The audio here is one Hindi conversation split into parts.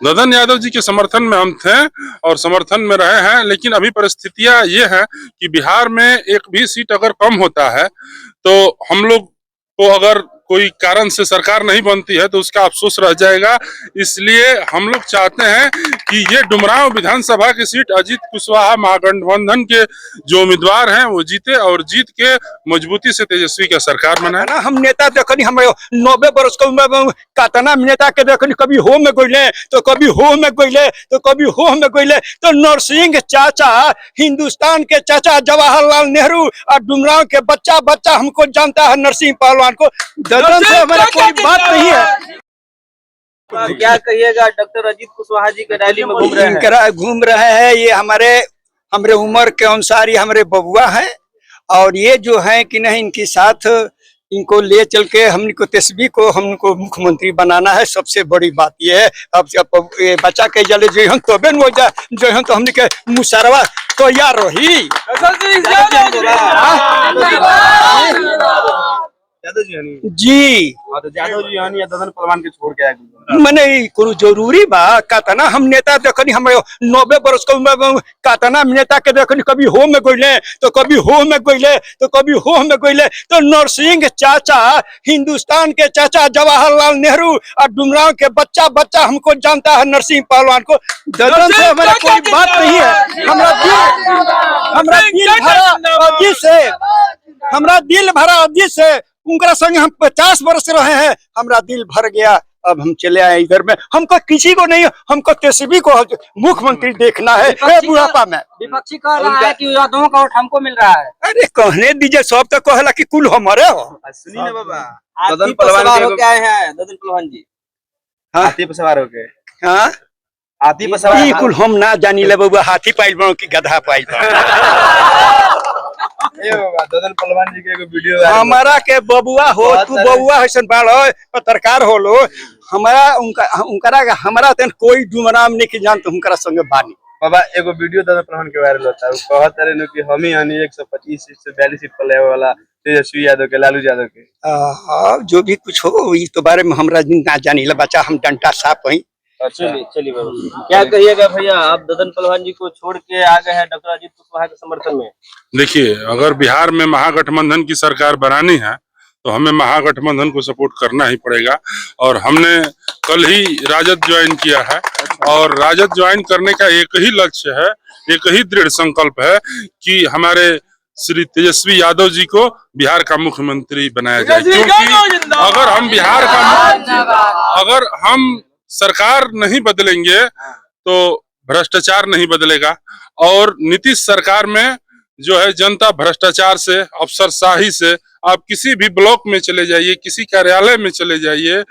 ददन यादव जी के समर्थन में हम थे और समर्थन में रहे हैं, लेकिन अभी परिस्थितियां ये है कि बिहार में एक भी सीट अगर कम होता है तो हम लोग को अगर कोई कारण से सरकार नहीं बनती है तो उसका अफसोस रह जाएगा। इसलिए हम लोग चाहते हैं कि ये डुमरांव विधानसभा की सीट अजीत कुशवाहा महागठबंधन के जो उम्मीदवार हैं वो जीते और जीत के मजबूती से तेजस्वी का सरकार बनाए। ना हम नेता देखनी हम 90 वर्ष को कतना नेता के देखनी, कभी हो में गइले तो कभी हो में गइले तो कभी हो में गइले। तो नरसिंह चाचा, हिंदुस्तान के चाचा जवाहरलाल नेहरू और डुमरांव के बच्चा बच्चा हमको जानता है नरसिंह पहलवान को। ददन से हमारा कोई बात नहीं है। तो क्या कहिएगा, डॉक्टर अजीत कुशवाहा जी के रैली में घूम रहे हैं। ये हमारे उम्र के अनुसार ये हमारे बबुआ हैं और ये जो है कि नहीं इनके साथ इनको ले चल के हमको तेजस्वी को हमको मुख्यमंत्री बनाना है। सबसे बड़ी बात ये है। अब ये बच्चा के जले जो हम तबे न जो हम तो हमने के मुशर्रफ तो यार रही जी। तो यादव जी यानी ददन पहलवान के छोड़ के आए मने कोनो जरूरी बा कतना हम नेता देखनी हम 90 वर्ष को कतना नेता के देखनी, कभी हो में गइले तो कभी हो में गइले तो कभी हो में गइले। तो नरसिंह चाचा, हिंदुस्तान के चाचा जवाहरलाल नेहरू और डुमरांव के बच्चा बच्चा हमको जानता है नरसिंह पहलवान को। ददन से हमारा कोई बात नहीं है। हमरा दिल भरा अजीत से उनका संग हम 50 वर्ष रहे हैं। हमारा दिल भर गया। अब हम चले आए इधर में। हमको किसी को नहीं, हमको तेजस्वी को मुख्यमंत्री देखना है। बुढ़ापा में विपक्षी कह रहा है कि यादवों का वोट हमको मिल रहा है। अरे कहने दीजिए, सब तो कहला कि कुल हमारे हो। सुनिए ना बाबा, ददन पहलवान हो क्या है? ददन पहलवान जी हाथी पर सवार हो गए। हाँ, हाथी पर सवार कुल हम ना जानी ले बाबा। हाथी पाइल बनो की गधा पाइल ददन पहलवान जी के एगो वीडियो हमारा के बबुआ हो, तू बबुआ ऐसन बाल पत्रकार हो लो। हमारा हमारा कोई डुमराम नहीं की जान तो उनका संगे बानी बाबा। एगो वीडियो ददन पहलवान के वायरल होता है। वो कहत रहे कि हम ही यानी 125 सीट से 42 सीट पर लेवे वाला तेजस्वी यादव के, लालू यादव के। जो भी कुछ हो इस तो बारे में हमरा ना जानी ला बच्चा। हम डंटा साफ हई। चलिए बाबा, क्या कहिएगा भैया, आप ददन पहलवान जी को छोड़ के आ गए हैं डॉक्टर अजीत कुशवाहा के समर्थन में। देखिए, अगर बिहार में महागठबंधन की सरकार बनानी है तो हमें महागठबंधन को सपोर्ट करना ही पड़ेगा। और हमने कल ही राजद ज्वाइन किया है और राजद ज्वाइन करने का एक ही लक्ष्य है, एक ही दृढ़ संकल्प है कि हमारे श्री तेजस्वी यादव जी को बिहार का मुख्यमंत्री बनाया जाए। क्योंकि अगर हम सरकार नहीं बदलेंगे तो भ्रष्टाचार नहीं बदलेगा। और नीतीश सरकार में जो है जनता भ्रष्टाचार से, अफसरशाही से, आप किसी भी ब्लॉक में चले जाइए, किसी कार्यालय में चले जाइए,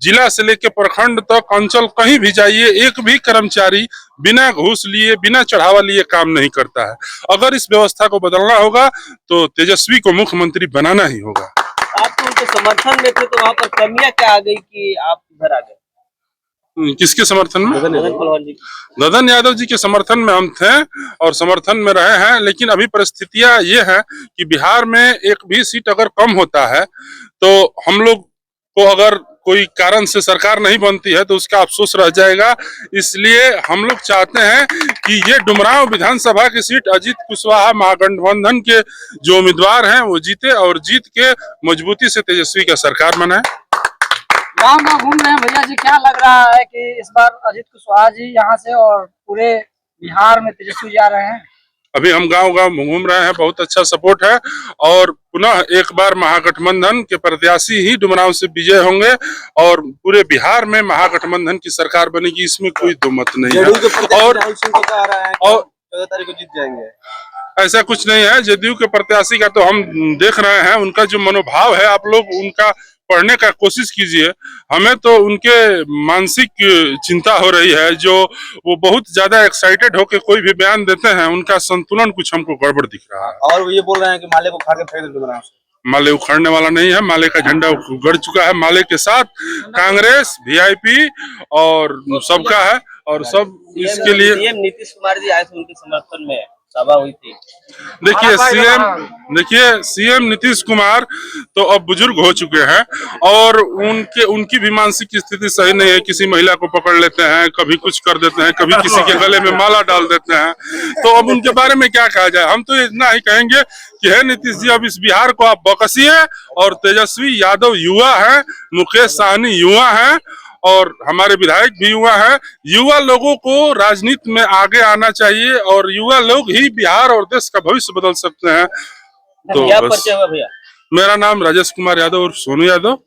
जिला से लेकर प्रखंड तक, अंचल कहीं भी जाइए, एक भी कर्मचारी बिना घूस लिए, बिना चढ़ावा लिए काम नहीं करता है। अगर इस व्यवस्था को बदलना होगा तो तेजस्वी को मुख्यमंत्री बनाना ही होगा। आप तो उनके समर्थन में थे तो वहाँ पर कमियां क्या आ गई कि आप इधर आ गए? किसके समर्थन में? ददन यादव जी के समर्थन में हम थे और समर्थन में रहे हैं, लेकिन अभी परिस्थितियां ये है कि बिहार में एक भी सीट अगर कम होता है तो हम लोग को अगर कोई कारण से सरकार नहीं बनती है तो उसका अफसोस रह जाएगा। इसलिए हम लोग चाहते हैं कि ये डुमरांव विधानसभा की सीट अजीत कुशवाहा महागठबंधन के जो उम्मीदवार हैं वो जीते और जीत के मजबूती से तेजस्वी का सरकार बनाए। गाँव घूम रहे हैं भैया जी, क्या लग रहा है कि इस बार अजीत कुशवाहा जी यहाँ से और पूरे बिहार में तेजस्वी जा रहे हैं? अभी हम गांव घूम रहे हैं, बहुत अच्छा सपोर्ट है और पुनः एक बार महागठबंधन के प्रत्याशी ही डुमरांव से विजय होंगे और पूरे बिहार में महागठबंधन की सरकार बनेगी, इसमें कोई दो मत नहीं है। और 14 तारीख को जीत जाएंगे, ऐसा कुछ नहीं है। जदयू के प्रत्याशी का तो हम देख रहे हैं, उनका जो मनोभाव है आप लोग उनका पढ़ने का कोशिश कीजिए। हमें तो उनके मानसिक चिंता हो रही है, जो वो बहुत ज्यादा एक्साइटेड होकर कोई भी बयान देते हैं, उनका संतुलन कुछ हमको गड़बड़ दिख रहा है। और ये बोल रहे हैं कि माले को खा के फेंक दो। माले उखाड़ने वाला नहीं है, माले का झंडा गड़ चुका है। माले के साथ कांग्रेस, वीआईपी और सबका है और सब इसके लिए नीतीश कुमार जी आए थे उनके समर्थन में, सभा हुई थी। देखिए सीएम नीतीश कुमार तो अब बुजुर्ग हो चुके हैं और उनकी भी मानसिक स्थिति सही नहीं है। किसी महिला को पकड़ लेते हैं, कभी कुछ कर देते हैं, कभी किसी के गले में माला डाल देते हैं। तो अब उनके बारे में क्या कहा जाए। हम तो इतना ही कहेंगे कि है नीतीश जी, अब इस बिहार को आप बकसिए। और तेजस्वी यादव युवा है, मुकेश सहनी युवा है और हमारे विधायक भी युवा है। युवा लोगों को राजनीति में आगे आना चाहिए और युवा लोग ही बिहार और देश का भविष्य बदल सकते हैं। तो क्या बस परिचय हुआ भैया? मेरा नाम राजेश कुमार यादव और सोनू यादव।